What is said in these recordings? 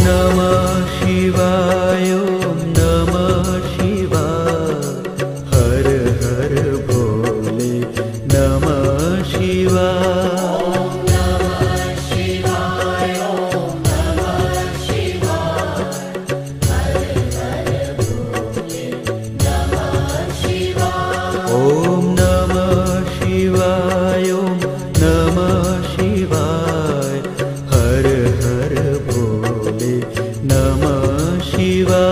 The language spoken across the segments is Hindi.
नमः शिवाय ॐ नमः शिवाय हर हर भोले नमः शिवाय ॐ नमः शिवाय ॐ नमः शिवाय हर हर भोले नमः शिवाय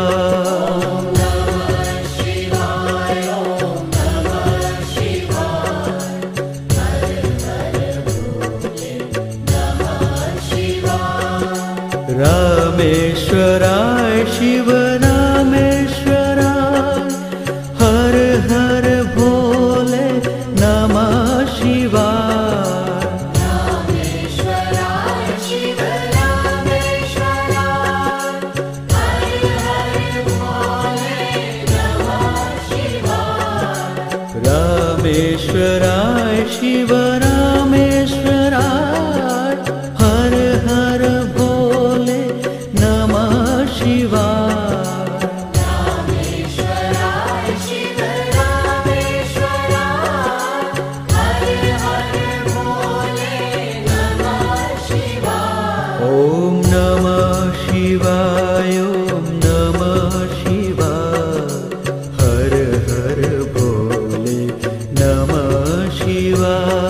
रामेश्वराय शिव रामेश्वराय हर हर भोले नमः शिवाय रामेश्वराय शिव रामेश्वराय हर हर भोले नमः शिवाय ॐ नमः शिवाय ॐ नमः शिवाय हर हर भोले नमः शिवाय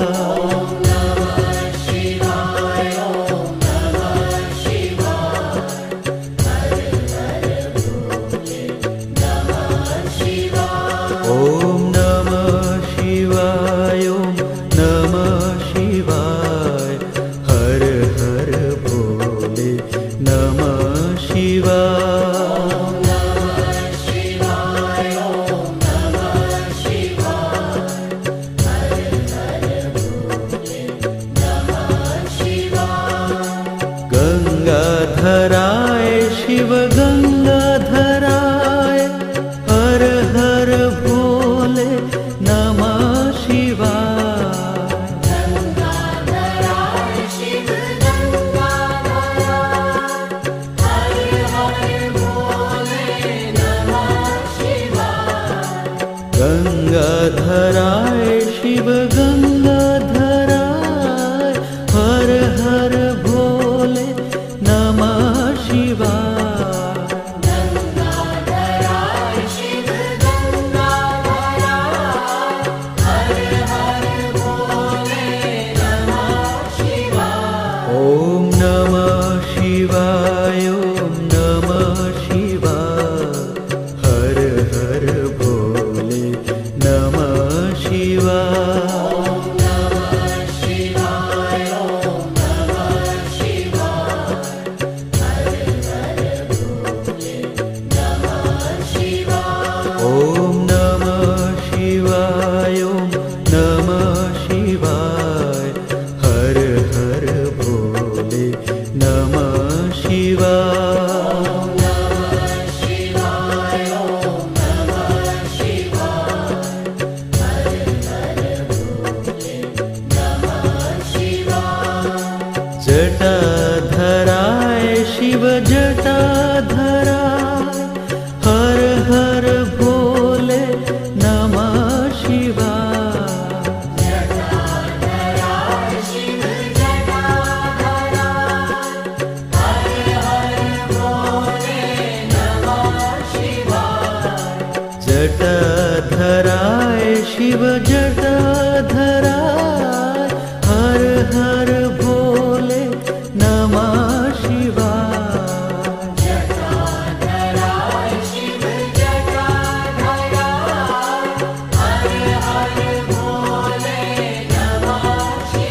ॐ नमः शिवाय ॐ नमः शिवाय हर हर भोले नमः शिवाय गंगाधराय शिव गंगाधराय हर हर भोले नमः शिवाय गंगाधराय शिव गंगाधराय हर हर भोले नमः शिवाय ॐ नमः शिवाय ॐ नमः शिवाय हर हर भोले नमः शिवाय ॐ नमः शिवाय ॐ नमः शिवाय हर हर भोले नमः शिवाय जटाधराय शिव जटाधराय हर हर भोले नमः शिवाय जटाधराय शिव जटाधराय हर हर भोले नमः शिवाय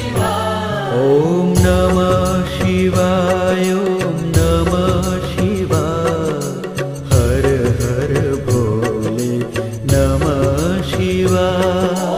ॐ नमः शिवाय ॐ नमः शिवाय हर हर भोले नमः शिवाय